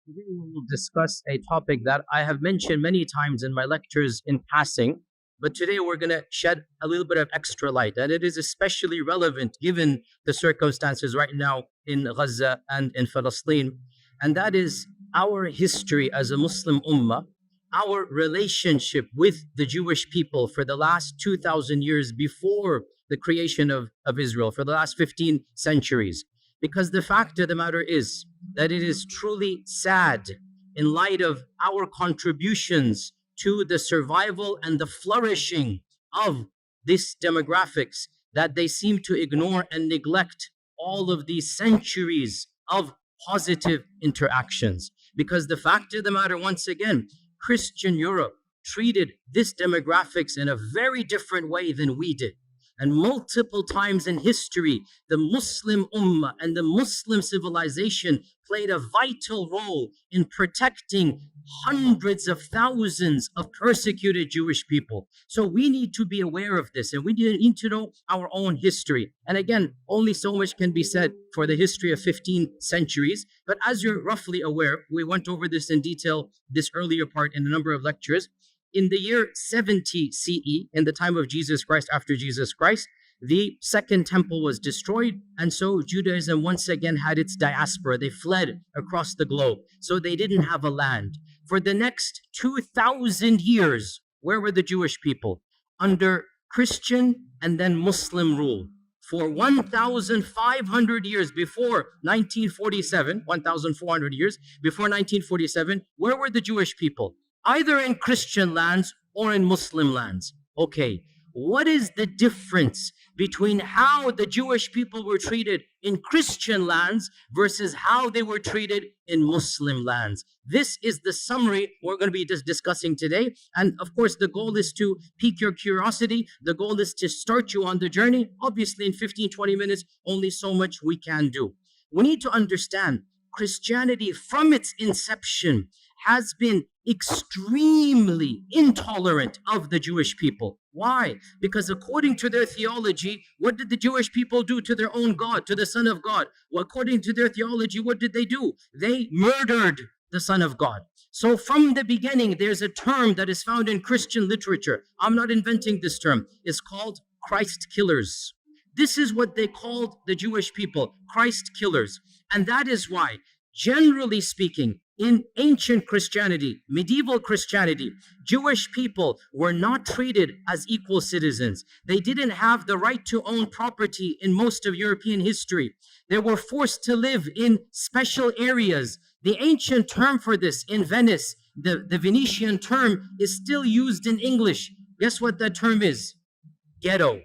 Today we will discuss a topic that I have mentioned many times in my lectures in passing, but today we're going to shed a little bit of extra light, and it is especially relevant given the circumstances right now in Gaza and in Palestine, and that is our history as a Muslim Ummah, our relationship with the Jewish people for the last 2,000 years before the creation of Israel, for the last 15 centuries. Because the fact of the matter is that it is truly sad in light of our contributions to the survival and the flourishing of these demographics that they seem to ignore and neglect all of these centuries of positive interactions. Because the fact of the matter, once again, Christian Europe treated this demographics in a very different way than we did. And multiple times in history, the Muslim Ummah and the Muslim civilization played a vital role in protecting hundreds of thousands of persecuted Jewish people. So we need to be aware of this, and we need to know our own history. And again, only so much can be said for the history of 15 centuries. But as you're roughly aware, we went over this in detail this earlier part in a number of lectures. In the year 70 CE, in the time of Jesus Christ, after Jesus Christ, the second temple was destroyed, and so Judaism once again had its diaspora. They fled across the globe, so they didn't have a land. For the next 2,000 years, where were the Jewish people? Under Christian and then Muslim rule. For 1,500 years before 1947, 1,400 years before 1947, where were the Jewish people? Either in Christian lands or in Muslim lands. Okay, what is the difference between how the Jewish people were treated in Christian lands versus how they were treated in Muslim lands? This is the summary we're going to be discussing today. And of course, the goal is to pique your curiosity. The goal is to start you on the journey. Obviously, in 15, 20 minutes, only so much we can do. We need to understand Christianity from its inception has been extremely intolerant of the Jewish people. Why? Because according to their theology, what did the Jewish people do to their own God, to the Son of God? Well, according to their theology, what did they do? They murdered the Son of God. So from the beginning, there's a term that is found in Christian literature. I'm not inventing this term. It's called Christ killers. This is what they called the Jewish people, Christ killers. And that is why, generally speaking, in ancient Christianity, medieval Christianity, Jewish people were not treated as equal citizens. They didn't have the right to own property in most of European history. They were forced to live in special areas. The ancient term for this in Venice, the Venetian term, is still used in English. Guess what that term is? Ghetto.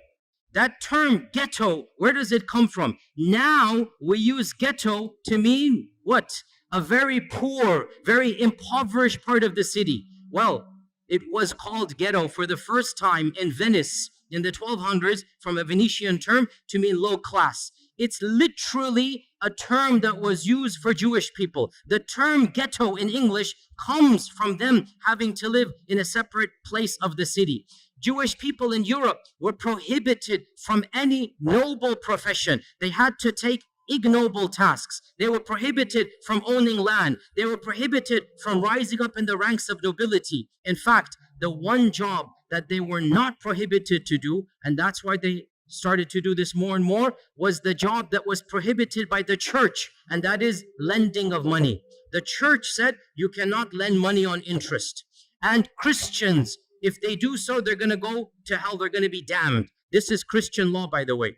That term ghetto, where does it come from? Now we use ghetto to mean what? A very poor, very impoverished part of the city. Well, it was called ghetto for the first time in Venice in the 1200s from a Venetian term to mean low class. It's literally a term that was used for Jewish people. The term ghetto in English comes from them having to live in a separate place of the city. Jewish people in Europe were prohibited from any noble profession. They had to take ignoble tasks. They were prohibited from owning land. They were prohibited from rising up in the ranks of nobility. In fact, the one job that they were not prohibited to do, and that's why they started to do this more and more, was the job that was prohibited by the church, and that is lending of money. The church said you cannot lend money on interest. And Christians, if they do so, they're going to go to hell. They're going to be damned. This is Christian law, by the way.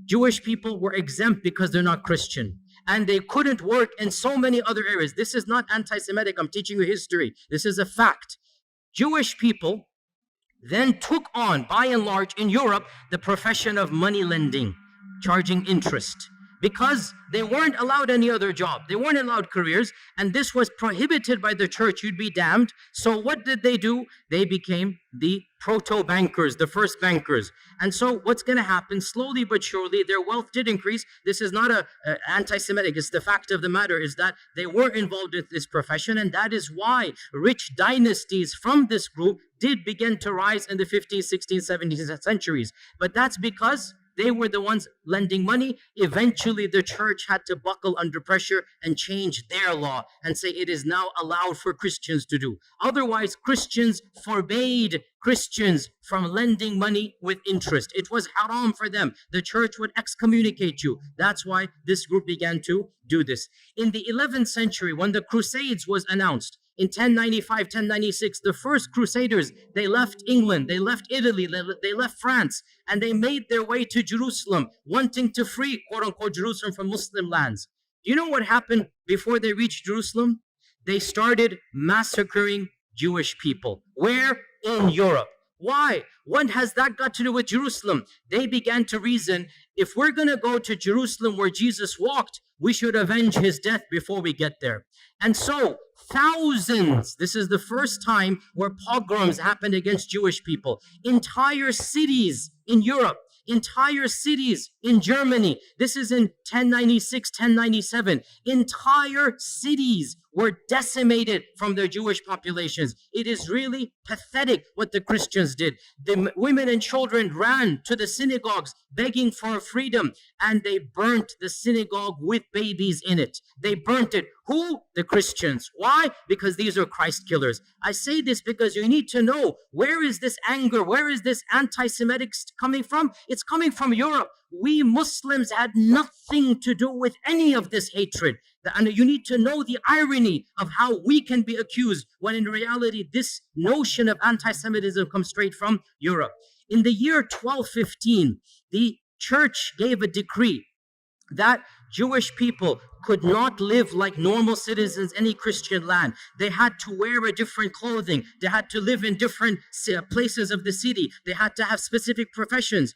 Jewish people were exempt because they're not Christian. And they couldn't work in so many other areas. This is not anti-Semitic. I'm teaching you history. This is a fact. Jewish people then took on, by and large, in Europe, the profession of money lending, charging interest, because they weren't allowed any other job. They weren't allowed careers, and this was prohibited by the church. You'd be damned. So what did they do? They became the proto-bankers, the first bankers. And so what's going to happen, slowly but surely, their wealth did increase. This is not anti-Semitic. It's the fact of the matter is that they were involved in this profession, and that is why rich dynasties from this group did begin to rise in the 15th, 16th, 17th centuries. But that's because They were the ones lending money. Eventually, the church had to buckle under pressure and change their law and say it is now allowed for Christians to do. Otherwise, Christians forbade Christians from lending money with interest. It was haram for them. The church would excommunicate you. That's why this group began to do this. In the 11th century, when the Crusades was announced, in 1095, 1096, the first Crusaders, they left England, they left Italy, they left France, and they made their way to Jerusalem, wanting to free, quote-unquote, Jerusalem from Muslim lands. Do you know what happened before they reached Jerusalem? They started massacring Jewish people. Where? In Europe. Why? What has that got to do with Jerusalem? They began to reason, if we're going to go to Jerusalem where Jesus walked, we should avenge his death before we get there. And so, thousands, this is the first time where pogroms happened against Jewish people. Entire cities in Europe, entire cities in Germany, this is in 1096, 1097, entire cities were decimated from their Jewish populations. It is really pathetic what the Christians did. The women and children ran to the synagogues begging for freedom, and they burnt the synagogue with babies in it. They burnt it. Who? The Christians. Why? Because these are Christ killers. I say this because you need to know, where is this anger? Where is this anti-Semitic coming from? It's coming from Europe. We Muslims had nothing to do with any of this hatred. And you need to know the irony of how we can be accused when in reality this notion of anti-Semitism comes straight from Europe. In the year 1215, the church gave a decree that Jewish people could not live like normal citizens in any Christian land. They had to wear a different clothing. They had to live in different places of the city. They had to have specific professions.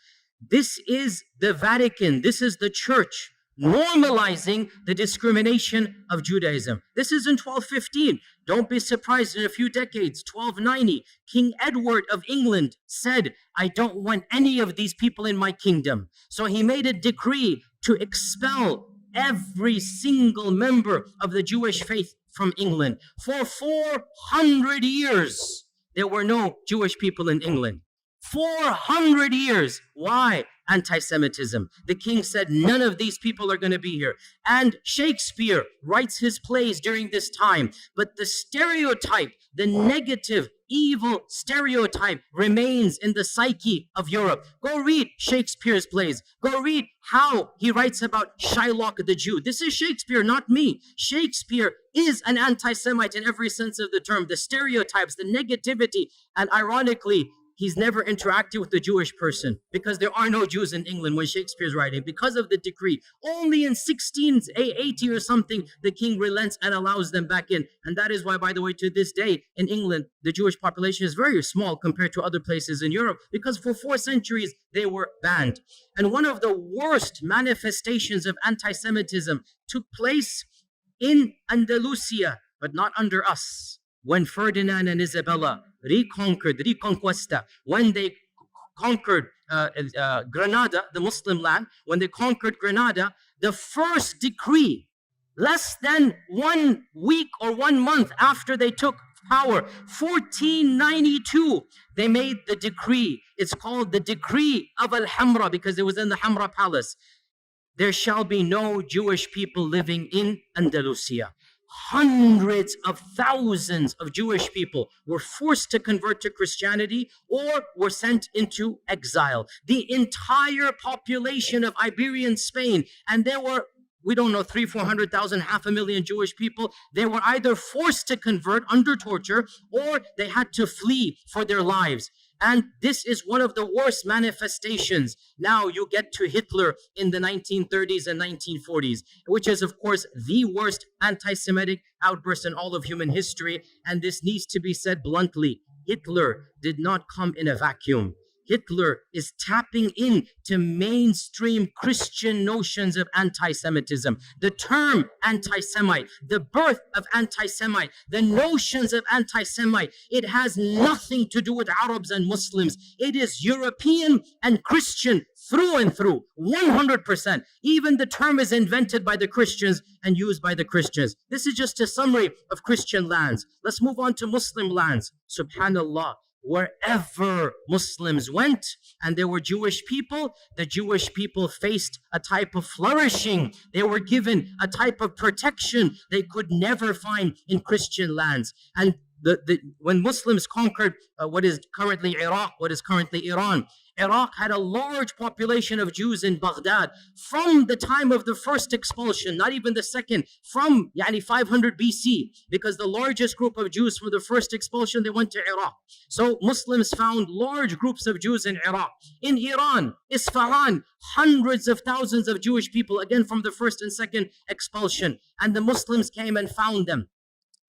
This is the Vatican. This is the church normalizing the discrimination of Judaism. This is in 1215. Don't be surprised in a few decades, 1290, King Edward of England said, I don't want any of these people in my kingdom. So he made a decree to expel every single member of the Jewish faith from England. For 400 years, there were no Jewish people in England. 400 years. Why? Anti-Semitism. The king said, none of these people are going to be here. And Shakespeare writes his plays during this time. But the stereotype, the negative, evil stereotype remains in the psyche of Europe. Go read Shakespeare's plays. Go read how he writes about Shylock the Jew. This is Shakespeare, not me. Shakespeare is an anti-Semite in every sense of the term. The stereotypes, the negativity, and ironically, he's never interacted with the Jewish person because there are no Jews in England when Shakespeare's writing because of the decree. Only in 1680 or something, the king relents and allows them back in. And that is why, by the way, to this day in England, the Jewish population is very small compared to other places in Europe because for 4 centuries, they were banned. And one of the worst manifestations of anti-Semitism took place in Andalusia, but not under us. When Ferdinand and Isabella Reconquista, when they conquered Granada, the Muslim land, when they conquered Granada, the first decree, less than 1 week or 1 month after they took power, 1492, they made the decree. It's called the Decree of Al-Hamra because it was in the Hamra Palace. There shall be no Jewish people living in Andalusia. Hundreds of thousands of Jewish people were forced to convert to Christianity or were sent into exile. The entire population of Iberian Spain, and there were, we don't know, 300,000, 400,000, 500,000 Jewish people, they were either forced to convert under torture or they had to flee for their lives. And this is one of the worst manifestations. Now you get to Hitler in the 1930s and 1940s, which is, of course, the worst anti-Semitic outburst in all of human history. And this needs to be said bluntly. Hitler did not come in a vacuum. Hitler is tapping into mainstream Christian notions of anti-Semitism. The term anti-Semite, the birth of anti-Semite, the notions of anti-Semite, it has nothing to do with Arabs and Muslims. It is European and Christian through and through, 100%. Even the term is invented by the Christians and used by the Christians. This is just a summary of Christian lands. Let's move on to Muslim lands. Subhanallah. wherever Muslims went and there were Jewish people, the Jewish people faced a type of flourishing. They were given a type of protection they could never find in Christian lands. And when Muslims conquered what is currently Iraq, what is currently Iran, Iraq had a large population of Jews in Baghdad from the time of the first expulsion, not even the second, from 500 BC, because the largest group of Jews from the first expulsion, they went to Iraq. So Muslims found large groups of Jews in Iraq. In Iran, Isfahan, hundreds of thousands of Jewish people, again from the first and second expulsion. And the Muslims came and found them,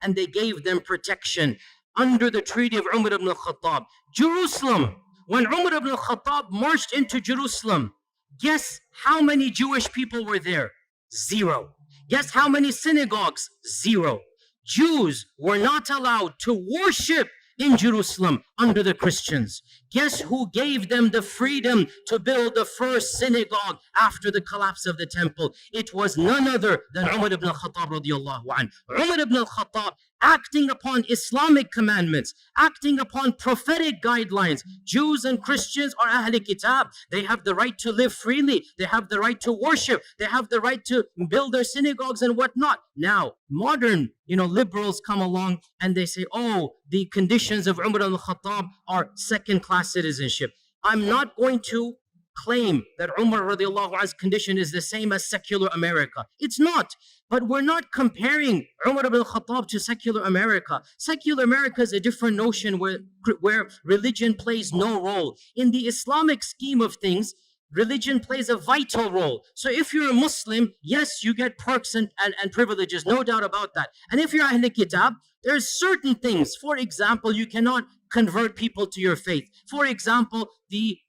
and they gave them protection under the Treaty of Umar ibn al-Khattab. Jerusalem, when Umar ibn al-Khattab marched into Jerusalem, guess how many Jewish people were there? 0. Guess how many synagogues? 0. Jews were not allowed to worship in Jerusalem under the Christians. Guess who gave them the freedom to build the first synagogue after the collapse of the temple? It was none other than Umar ibn al-Khattab radiallahu anhu. Umar ibn al-Khattab, acting upon Islamic commandments, acting upon prophetic guidelines. Jews and Christians are Ahl Kitab. They have the right to live freely. They have the right to worship. They have the right to build their synagogues and whatnot. Now, modern, liberals come along and they say, oh, the conditions of Umar al-Khattab are second-class citizenship. I'm not going to claim that Umar radiallahu anhu's condition is the same as secular America. It's not. But we're not comparing Umar ibn al-Khattab to secular America. Secular America is a different notion where religion plays no role. In the Islamic scheme of things, religion plays a vital role. So if you're a Muslim, yes, you get perks and privileges, no doubt about that. And if you're Ahl Kitab, there's certain things. For example, you cannot convert people to your faith. For example, the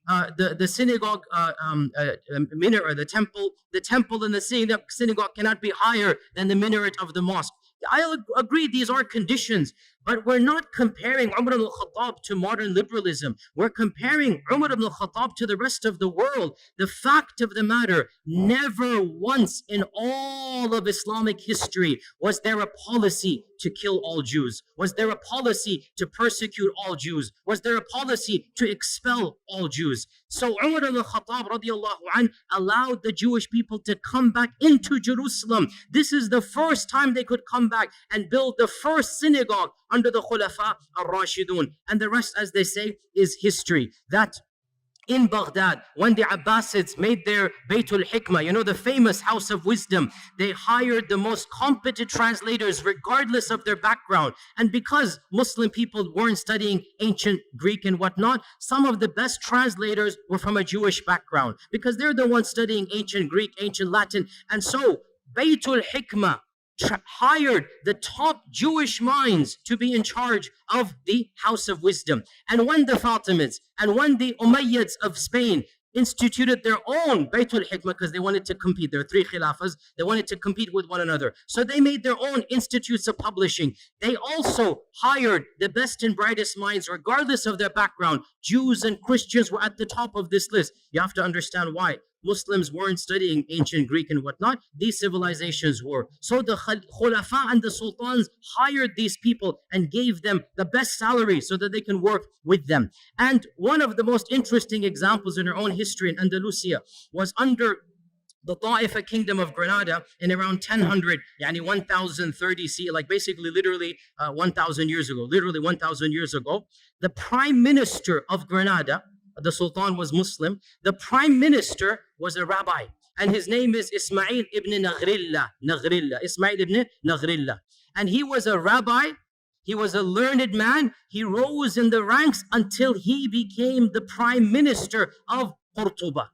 synagogue minaret, or the temple in the synagogue cannot be higher than the minaret of the mosque. I agree, these are conditions, but we're not comparing Umar ibn al-Khattab to modern liberalism. We're comparing Umar ibn al-Khattab to the rest of the world. The fact of the matter, never once in all of Islamic history was there a policy to kill all Jews. Was there a policy to persecute all Jews? Was there a policy to expel all Jews? So Umar ibn al-Khattab radiallahu anh allowed the Jewish people to come back into Jerusalem. This is the first time they could come back and build the first synagogue under the Khulafa al-Rashidun. And the rest, as they say, is history. That in Baghdad, when the Abbasids made their Baytul Hikmah, the famous house of wisdom, they hired the most competent translators regardless of their background. And because Muslim people weren't studying ancient Greek and whatnot, some of the best translators were from a Jewish background because they're the ones studying ancient Greek, ancient Latin. And so Baytul Hikmah hired the top Jewish minds to be in charge of the House of Wisdom. And when the Fatimids and when the Umayyads of Spain instituted their own Baytul Hikmah, because they wanted to compete, there are 3 khilafas, they wanted to compete with one another. So they made their own institutes of publishing. They also hired the best and brightest minds, regardless of their background. Jews and Christians were at the top of this list. You have to understand why. Muslims weren't studying ancient Greek and whatnot. These civilizations were. So the Khulafa and the Sultans hired these people and gave them the best salary so that they can work with them. And one of the most interesting examples in our own history in Andalusia was under the Ta'ifa kingdom of Granada in around 1000, 1030 CE, like basically literally 1000 years ago, the prime minister of Granada, the Sultan was Muslim. The prime minister was a rabbi, and his name is Ismail ibn Naghrillah. Ismail ibn Naghrillah. And he was a rabbi. He was a learned man. He rose in the ranks until he became the prime minister of Qurtuba.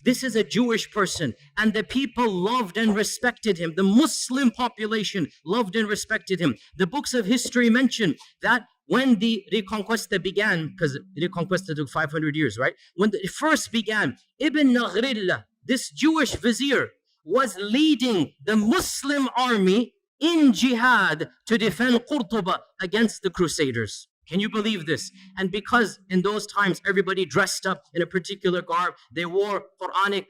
This is a Jewish person, and the people loved and respected him. The Muslim population loved and respected him. The books of history mention that when the Reconquista began, because Reconquista took 500 years, right? When it first began, Ibn Naghrillah, this Jewish vizier, was leading the Muslim army in jihad to defend Qurtuba against the Crusaders. Can you believe this? And because in those times everybody dressed up in a particular garb, they wore Quranic,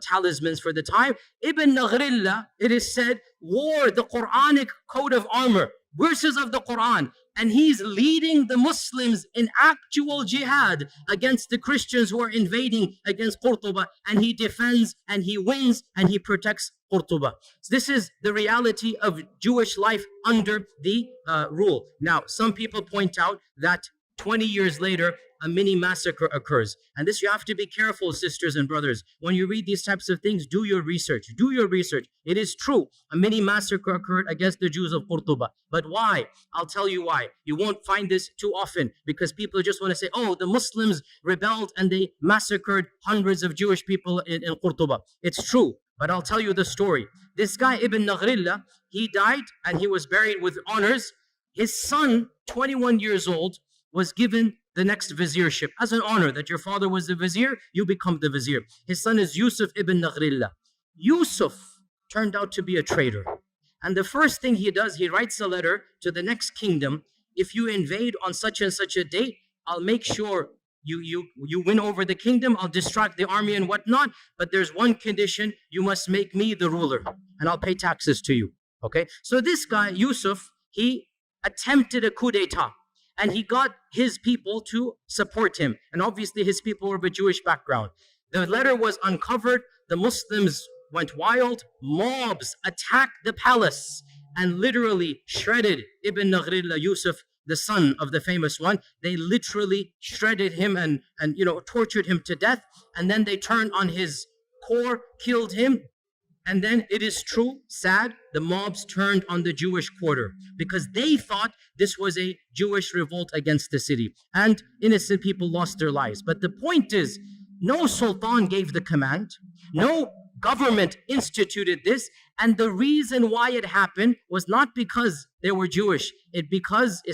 talismans for the time. Ibn Naghrillah, it is said, wore the Quranic coat of armor, verses of the Quran, and he's leading the Muslims in actual jihad against the Christians who are invading against Qurtuba, and he defends and he wins and he protects Qurtuba. So this is the reality of Jewish life under the rule. Now, some people point out that 20 years later, a mini massacre occurs. And this, you have to be careful, sisters and brothers. When you read these types of things, do your research. Do your research. It is true. A mini massacre occurred against the Jews of Qurtuba. But why? I'll tell you why. You won't find this too often because people just want to say, oh, the Muslims rebelled and they massacred hundreds of Jewish people in Qurtuba. It's true. But I'll tell you the story. This guy, Ibn Naghrillah, he died and he was buried with honors. His son, 21 years old, was given the next viziership as an honor that your father was the vizier, you become the vizier. His son is Yusuf ibn Naghrillah. Yusuf turned out to be a traitor. And the first thing he does, he writes a letter to the next kingdom. If you invade on such and such a date, I'll make sure you win over the kingdom. I'll distract the army and whatnot. But there's one condition, you must make me the ruler and I'll pay taxes to you. Okay? So this guy, Yusuf, he attempted a coup d'etat. And he got his people to support him. And obviously his people were of a Jewish background. The letter was uncovered. The Muslims went wild. Mobs attacked the palace and literally shredded Ibn Naghrillah, Yusuf, the son of the famous one. They literally shredded him and tortured him to death. And then they turned on his core, killed him. And then it is true, sad, the mobs turned on the Jewish quarter because they thought this was a Jewish revolt against the city. And innocent people lost their lives. But the point is, no sultan gave the command. No government instituted this. And the reason why it happened was not because they were Jewish. It's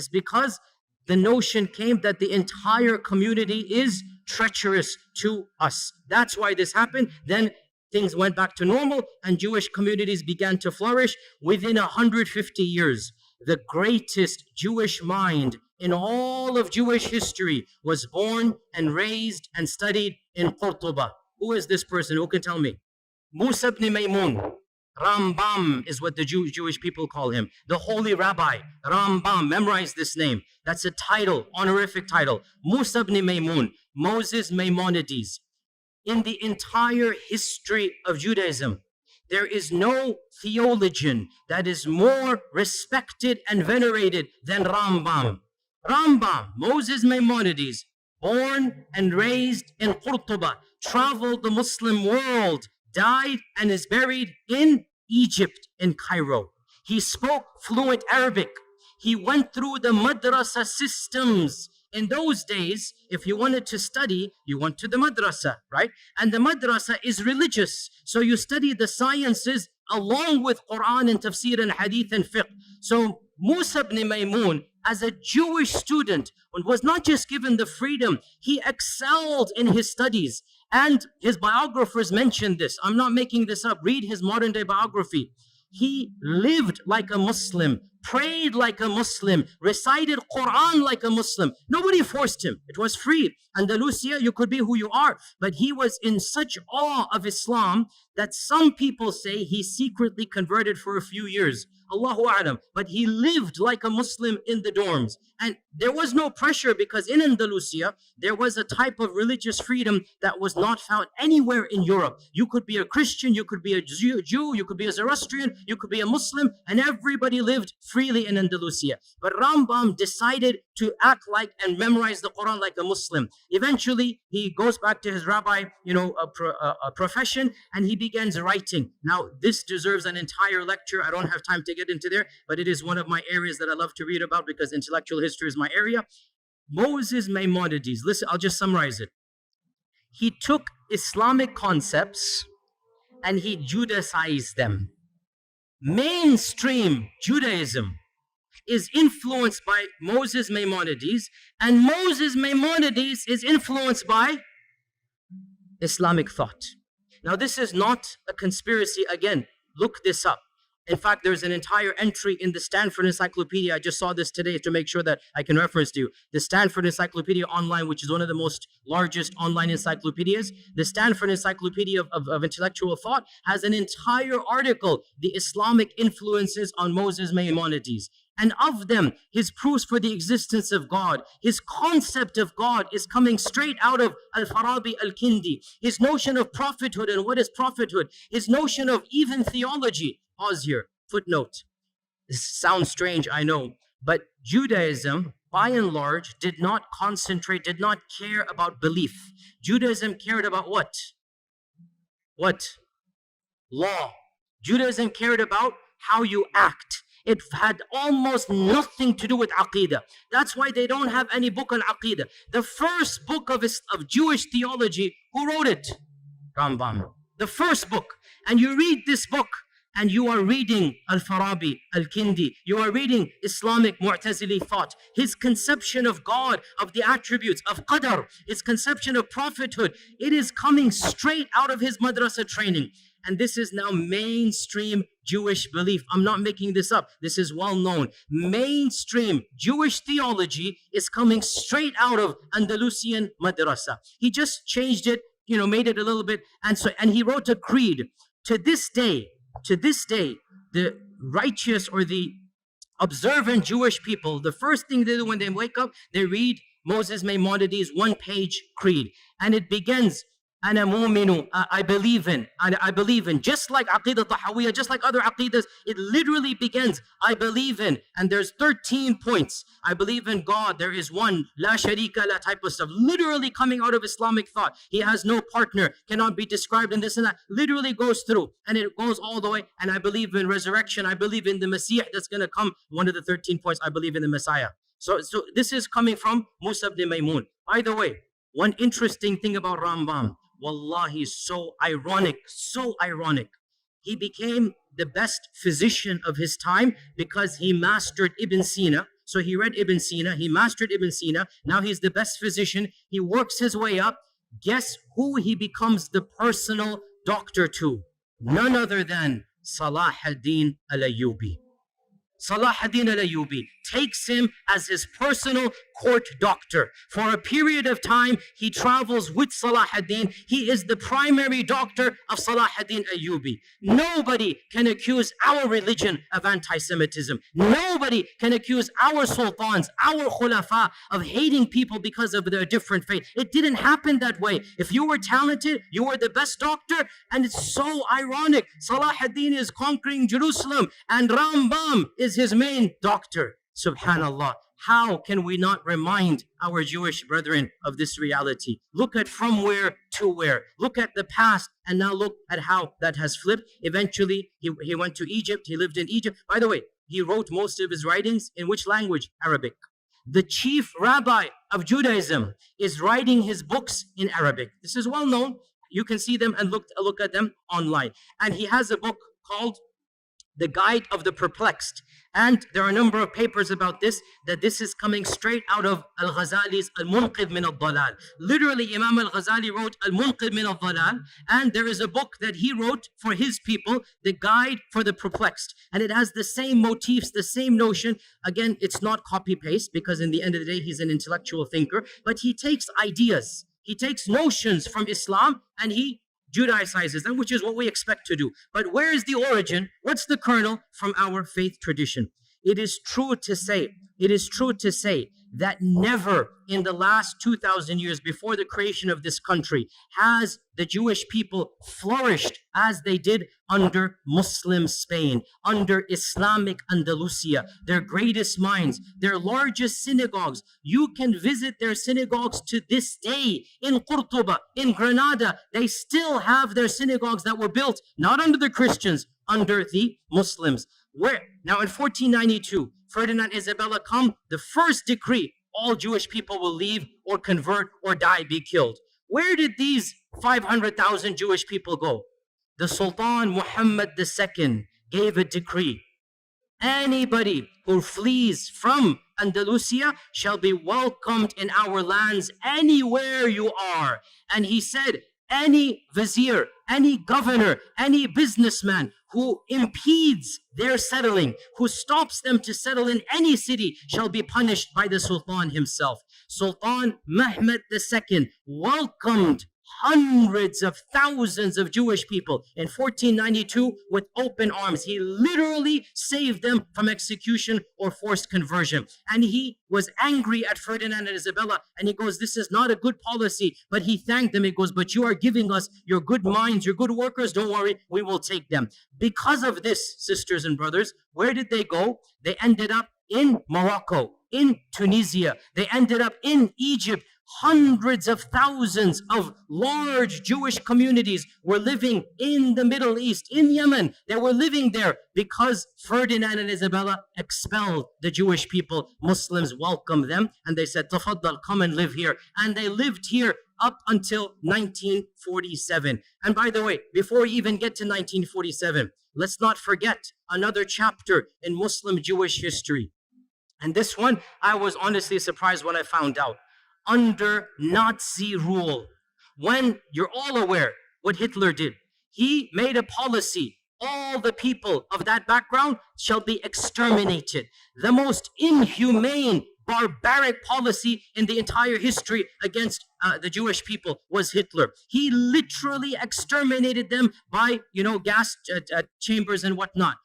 because the notion came that the entire community is treacherous to us. That's why this happened. Then things went back to normal and Jewish communities began to flourish. Within 150 years, the greatest Jewish mind in all of Jewish history was born and raised and studied in Qurtuba. Who is this person? Who can tell me? Musa ibn Maymun. Rambam is what the Jewish people call him. The holy rabbi, Rambam. Memorize this name. That's a title, honorific title. Musa ibn Maymun, Moses Maimonides. In the entire history of Judaism, there is no theologian that is more respected and venerated than Rambam. Rambam, Moses Maimonides, born and raised in Qurtuba, traveled the Muslim world, died and is buried in Egypt, in Cairo. He spoke fluent Arabic. He went through the madrasa systems. In those days, if you wanted to study, you went to the madrasa, right? And the madrasa is religious. So you study the sciences along with Qur'an and Tafsir and Hadith and Fiqh. So Musa ibn Maymun, as a Jewish student, was not just given the freedom, he excelled in his studies. And his biographers mentioned this. I'm not making this up. Read his modern day biography. He lived like a Muslim, prayed like a Muslim, recited Qur'an like a Muslim. Nobody forced him. It was free. Andalusia, you could be who you are. But he was in such awe of Islam that some people say he secretly converted for a few years. Allahu A'lam. But he lived like a Muslim in the dorms. And there was no pressure because in Andalusia, there was a type of religious freedom that was not found anywhere in Europe. You could be a Christian, you could be a Jew, you could be a Zoroastrian, you could be a Muslim, and everybody lived freely in Andalusia. But Rambam decided to act like and memorize the Quran like a Muslim. Eventually, he goes back to his rabbi, a profession, and he begins writing. Now, this deserves an entire lecture. I don't have time to get into there, but it is one of my areas that I love to read about because intellectual history is my area. Moses Maimonides, listen, I'll just summarize it. He took Islamic concepts and he Judaicized them. Mainstream Judaism is influenced by Moses Maimonides, and Moses Maimonides is influenced by Islamic thought. Now, this is not a conspiracy. Again, look this up. In fact, there's an entire entry in the Stanford Encyclopedia. I just saw this today to make sure that I can reference to you. The Stanford Encyclopedia Online, which is one of the most largest online encyclopedias. The Stanford Encyclopedia of Intellectual Thought has an entire article, The Islamic Influences on Moses Maimonides. And of them, his proofs for the existence of God, his concept of God is coming straight out of Al-Farabi al-Kindi. His notion of prophethood and what is prophethood, his notion of even theology. Pause here, footnote. This sounds strange, I know, but Judaism, by and large, did not concentrate, did not care about belief. Judaism cared about what? What? Law. Judaism cared about how you act. It had almost nothing to do with Aqidah. That's why they don't have any book on Aqidah. The first book of Jewish theology, who wrote it? Rambam. The first book. And you read this book, and you are reading Al-Farabi, Al-Kindi. You are reading Islamic Mu'tazili thought. His conception of God, of the attributes, of Qadar, his conception of prophethood, it is coming straight out of his madrasa training. And this is now mainstream Jewish belief. I'm not making this up. This is well known. Mainstream Jewish theology is coming straight out of Andalusian madrasa. He just changed it, made it a little bit. And he wrote a creed. To this day, the righteous or the observant Jewish people, the first thing they do when they wake up, they read Moses Maimonides' one-page creed. And it begins, Ana mu'minu, I believe in, just like Aqidah Tahawiyah, just like other Aqidas, it literally begins, I believe in, and there's 13 points. I believe in God, there is one, la sharika la type of stuff, literally coming out of Islamic thought. He has no partner, cannot be described in this and that, literally goes through, and it goes all the way, and I believe in resurrection, I believe in the Messiah that's going to come, one of the 13 points, I believe in the Messiah. So this is coming from Musa ibn Maymun. By the way, one interesting thing about Rambam, wallahi, so ironic. He became the best physician of his time because he mastered Ibn Sina. So he read Ibn Sina, he mastered Ibn Sina, now he's the best physician. He works his way up. Guess who he becomes the personal doctor to? None other than Salah ad-Din al-Ayyubi. Salah ad-Din al-Ayyubi takes him as his personal court doctor. For a period of time, he travels with Salah ad-Din. He is the primary doctor of Salah ad-Din Ayyubi. Nobody can accuse our religion of anti-Semitism. Nobody can accuse our sultans, our khulafa, of hating people because of their different faith. It didn't happen that way. If you were talented, you were the best doctor, and it's so ironic. Salah ad-Din is conquering Jerusalem, and Rambam is his main doctor. Subhanallah. How can we not remind our Jewish brethren of this reality? Look at from where to where. Look at the past and now look at how that has flipped. Eventually, he went to Egypt. He lived in Egypt. By the way, he wrote most of his writings in which language? Arabic. The chief rabbi of Judaism is writing his books in Arabic. This is well known. You can see them and look at them online. And he has a book called The Guide of the Perplexed. And there are a number of papers about this, that this is coming straight out of Al-Ghazali's Al-Munqidh min al-Dalal. Literally, Imam Al-Ghazali wrote Al-Munqidh min al-Dalal, and there is a book that he wrote for his people, The Guide for the Perplexed. And it has the same motifs, the same notion. Again, it's not copy-paste, because in the end of the day, he's an intellectual thinker, but he takes ideas, he takes notions from Islam, and he Judaizes them, which is what we expect to do. But where is the origin? What's the kernel? From our faith tradition. It is true to say that never in the last 2,000 years before the creation of this country has the Jewish people flourished as they did under Muslim Spain, under Islamic Andalusia, their greatest minds, their largest synagogues. You can visit their synagogues to this day in Qurtuba, in Granada. They still have their synagogues that were built not under the Christians, under the Muslims. Where? Now in 1492, Ferdinand Isabella come, the first decree, all Jewish people will leave or convert or die, be killed. Where did these 500,000 Jewish people go? The Sultan Muhammad II gave a decree. Anybody who flees from Andalusia shall be welcomed in our lands anywhere you are. And he said, Any vizier, any governor, any businessman who impedes their settling, who stops them to settle in any city, shall be punished by the Sultan himself. Sultan Mehmed II welcomed hundreds of thousands of Jewish people in 1492 with open arms. He literally saved them from execution or forced conversion. And he was angry at Ferdinand and Isabella, and he goes, this is not a good policy. But he thanked them. He goes, but you are giving us your good minds, your good workers. Don't worry, we will take them. Because of this, sisters and brothers, where did they go? They ended up in Morocco, in Tunisia. They ended up in Egypt. Hundreds of thousands of large Jewish communities were living in the Middle East, in Yemen. They were living there because Ferdinand and Isabella expelled the Jewish people. Muslims welcomed them and they said, Tafaddal, come and live here. And they lived here up until 1947. And by the way, before we even get to 1947, let's not forget another chapter in Muslim Jewish history. And this one, I was honestly surprised when I found out. Under Nazi rule, when you're all aware what Hitler did, he made a policy. All the people of that background shall be exterminated. The most inhumane, barbaric policy in the entire history against the Jewish people was Hitler. He literally exterminated them by, gas chambers and whatnot.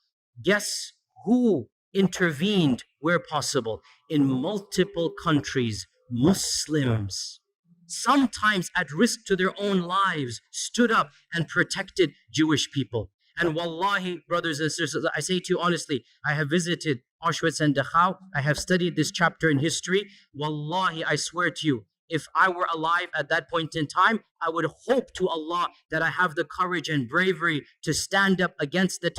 Guess who intervened where possible? In multiple countries, Muslims, sometimes at risk to their own lives, stood up and protected Jewish people. And wallahi, brothers and sisters, I say to you honestly, I have visited Auschwitz and Dachau. I have studied this chapter in history. Wallahi, I swear to you, if I were alive at that point in time, I would hope to Allah that I have the courage and bravery to stand up against the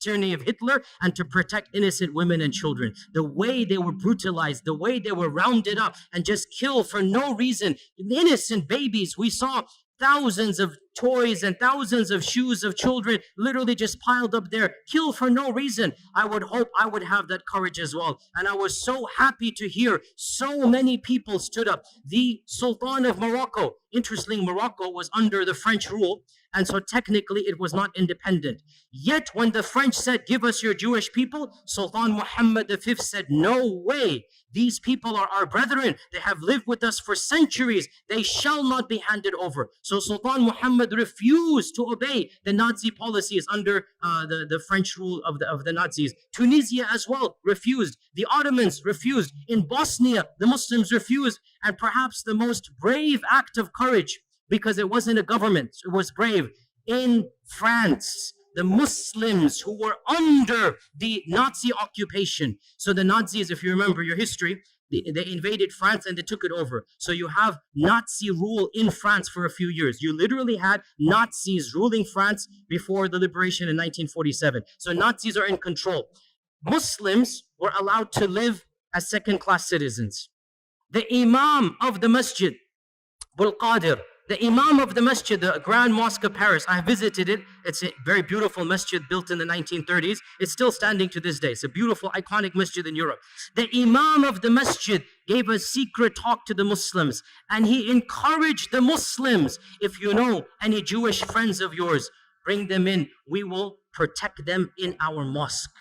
tyranny of Hitler and to protect innocent women and children. The way they were brutalized, the way they were rounded up and just killed for no reason. Innocent babies, we saw thousands of toys and thousands of shoes of children literally just piled up there, killed for no reason. I would hope I would have that courage as well. And I was so happy to hear so many people stood up. The Sultan of Morocco, interestingly, Morocco was under the French rule, and so technically it was not independent. Yet when the French said, give us your Jewish people, Sultan Muhammad V said, no way. These people are our brethren. They have lived with us for centuries. They shall not be handed over. So Sultan Muhammad refused to obey the Nazi policies under the French rule of the Nazis. Tunisia as well refused. The Ottomans refused. In Bosnia, the Muslims refused. And perhaps the most brave act of courage, because it wasn't a government, it was brave. In France, the Muslims who were under the Nazi occupation. So the Nazis, if you remember your history, they invaded France and they took it over. So you have Nazi rule in France for a few years. You literally had Nazis ruling France before the liberation in 1947. So Nazis are in control. Muslims were allowed to live as second-class citizens. The Imam of the Masjid, Abul Qadir, the Imam of the Masjid, the Grand Mosque of Paris, I visited it. It's a very beautiful masjid built in the 1930s. It's still standing to this day. It's a beautiful, iconic masjid in Europe. The Imam of the Masjid gave a secret talk to the Muslims, and he encouraged the Muslims, if you know any Jewish friends of yours, bring them in. We will protect them in our mosque.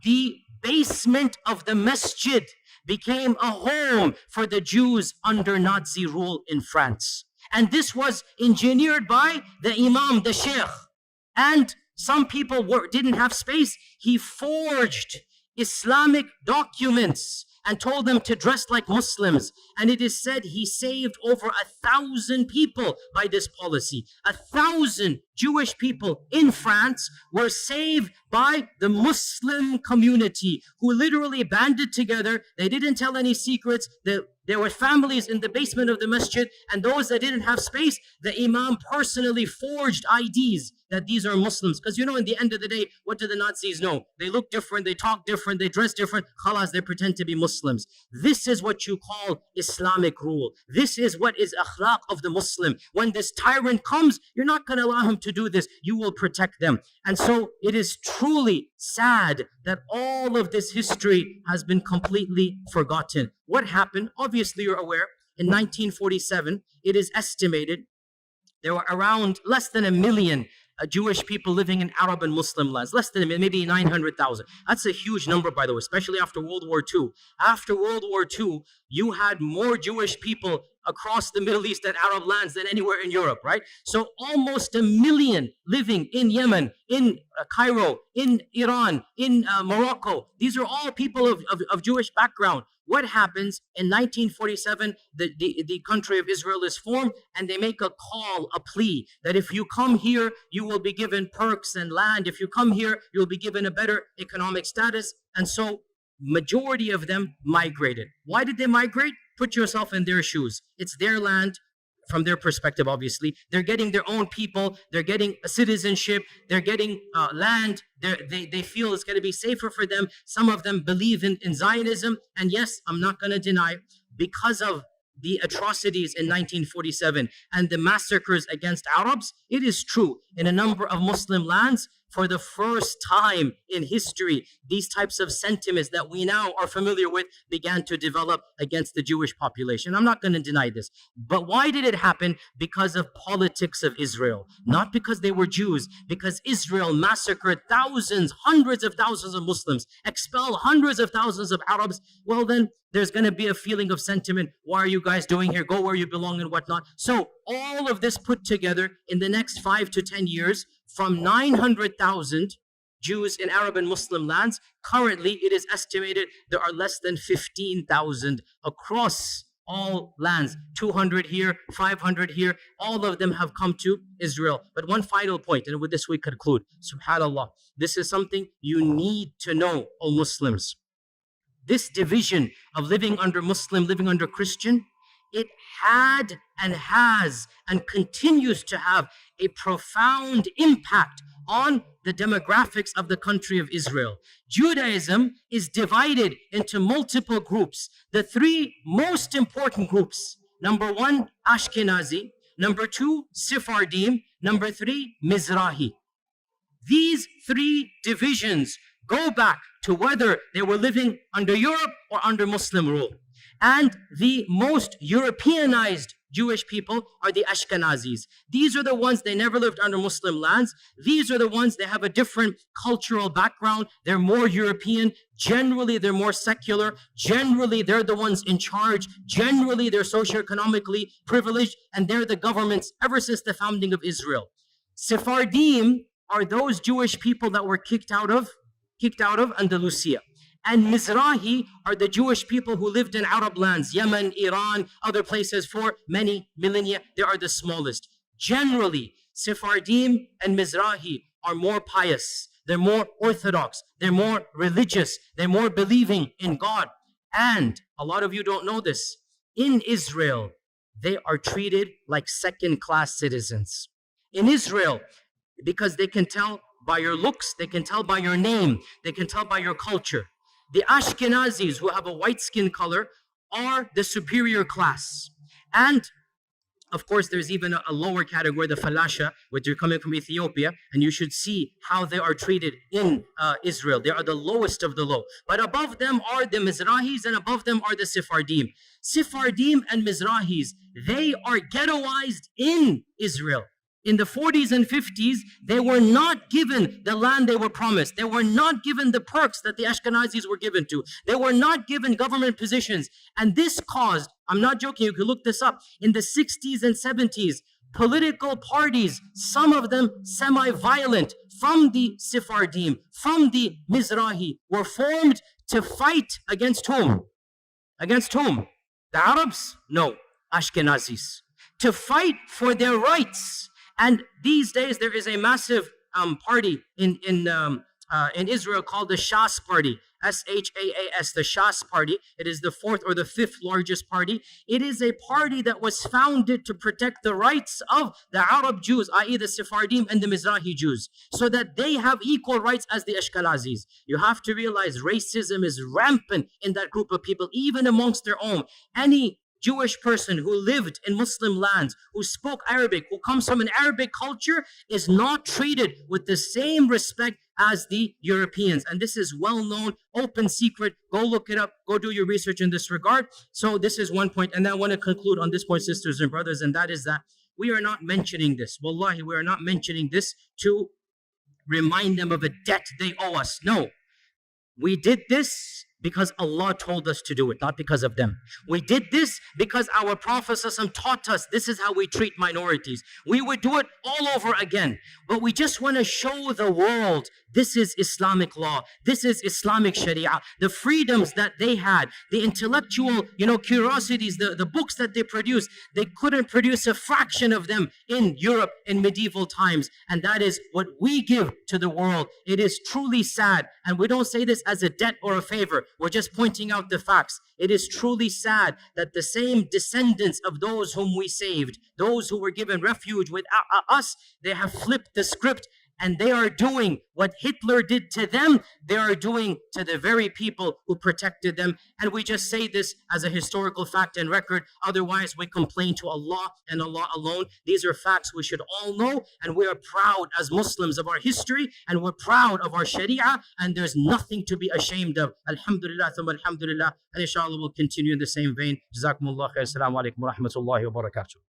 The basement of the masjid became a home for the Jews under Nazi rule in France. And this was engineered by the Imam, the Sheikh. And some people didn't have space. He forged Islamic documents and told them to dress like Muslims. And it is said he saved over 1,000 people by this policy. 1,000 Jewish people in France were saved by the Muslim community who literally banded together. They didn't tell any secrets. There were families in the basement of the masjid, and those that didn't have space, the Imam personally forged IDs that these are Muslims. Because in the end of the day, what do the Nazis know? They look different, they talk different, they dress different. Khalas, they pretend to be Muslims. This is what you call Islamic rule. This is what is akhlaq of the Muslim. When this tyrant comes, you're not going to allow him to do this. You will protect them. And so it is truly sad that all of this history has been completely forgotten. What happened? Obviously, you're aware, in 1947, it is estimated There were around less than 1 million Jewish people living in Arab and Muslim lands, less than 1 million, maybe 900,000. That's a huge number, by the way, especially after World War II. After World War II, you had more Jewish people across the Middle East and Arab lands than anywhere in Europe, right? So almost 1 million living in Yemen, in Cairo, in Iran, in Morocco. These are all people of Jewish background. What happens in 1947? The country of Israel is formed, and they make a call, a plea, that if you come here, you will be given perks and land. If you come here, you'll be given a better economic status. And so majority of them migrated. Why did they migrate? Put yourself in their shoes. It's their land. From their perspective, obviously, they're getting their own people, they're getting a citizenship, they're getting land, they feel it's going to be safer for them. Some of them believe in Zionism, and yes, I'm not going to deny, because of the atrocities in 1947 and the massacres against Arabs, it is true, in a number of Muslim lands, for the first time in history, these types of sentiments that we now are familiar with began to develop against the Jewish population. I'm not going to deny this. But why did it happen? Because of politics of Israel. Not because they were Jews, because Israel massacred thousands, hundreds of thousands of Muslims, expelled hundreds of thousands of Arabs. Well, then there's going to be a feeling of sentiment. Why are you guys doing here? Go where you belong and whatnot. So all of this put together in the next 5 to 10 years, from 900,000 Jews in Arab and Muslim lands, currently it is estimated there are less than 15,000 across all lands. 200 here, 500 here, all of them have come to Israel. But one final point, and with this we conclude. SubhanAllah, this is something you need to know, O Muslims. This division of living under Muslim, living under Christian, it had and has and continues to have a profound impact on the demographics of the country of Israel. Judaism is divided into multiple groups. The three most important groups: number one, Ashkenazi; number two, Sephardim; number three, Mizrahi. These three divisions go back to whether they were living under Europe or under Muslim rule. And the most Europeanized Jewish people are the Ashkenazis. These are the ones, they never lived under Muslim lands. These are the ones, they have a different cultural background. They're more European. Generally, they're more secular. Generally, they're the ones in charge. Generally, they're socioeconomically privileged, and they're the governments ever since the founding of Israel. Sephardim are those Jewish people that were kicked out of Andalusia. And Mizrahi are the Jewish people who lived in Arab lands, Yemen, Iran, other places for many millennia. They are the smallest. Generally, Sephardim and Mizrahi are more pious. They're more orthodox. They're more religious. They're more believing in God. And a lot of you don't know this. In Israel, they are treated like second-class citizens. In Israel, because they can tell by your looks, they can tell by your name, they can tell by your culture. The Ashkenazis, who have a white skin color, are the superior class. And of course, there's even a lower category, the Falasha, which are coming from Ethiopia, and you should see how they are treated in Israel. They are the lowest of the low. But above them are the Mizrahis, and above them are the Sephardim. Sephardim and Mizrahis, they are ghettoized in Israel. In the 40s and 50s, they were not given the land they were promised. They were not given the perks that the Ashkenazis were given to. They were not given government positions. And this caused, I'm not joking, you can look this up, in the 60s and 70s, political parties, some of them semi-violent, from the Sephardim, from the Mizrahi, were formed to fight against whom? Against whom? The Arabs? No, Ashkenazis. To fight for their rights. And these days, there is a massive party in Israel called the Shas Party, S-H-A-A-S, the Shas Party. It is the fourth or the fifth largest party. It is a party that was founded to protect the rights of the Arab Jews, i.e. the Sephardim and the Mizrahi Jews, so that they have equal rights as the Ashkenazis. You have to realize racism is rampant in that group of people, even amongst their own. Any Jewish person who lived in Muslim lands, who spoke Arabic, who comes from an Arabic culture, is not treated with the same respect as the Europeans. And this is well known, open secret. Go look it up. Go do your research in this regard. So this is one point. And I want to conclude on this point, sisters and brothers, and that is that We are not mentioning this. Wallahi, we are not mentioning this to remind them of a debt they owe us. No. We did this because Allah told us to do it, not because of them. We did this because our Prophet ﷺ taught us this is how we treat minorities. We would do it all over again, but we just want to show the world this is Islamic law, this is Islamic Sharia. The freedoms that they had, the intellectual, curiosities, the books that they produced, they couldn't produce a fraction of them in Europe in medieval times. And that is what we give to the world. It is truly sad, and we don't say this as a debt or a favor. We're just pointing out the facts. It is truly sad that the same descendants of those whom we saved, those who were given refuge with us, they have flipped the script, and they are doing what Hitler did to them, they are doing to the very people who protected them. And we just say this as a historical fact and record. Otherwise, we complain to Allah and Allah alone. These are facts we should all know, and we are proud as Muslims of our history, and we're proud of our Sharia, and there's nothing to be ashamed of. Alhamdulillah, thumma alhamdulillah. And inshallah, we'll continue in the same vein. Jazakumullah khair. Assalamu alaikum wa rahmatullahi wa barakatuh.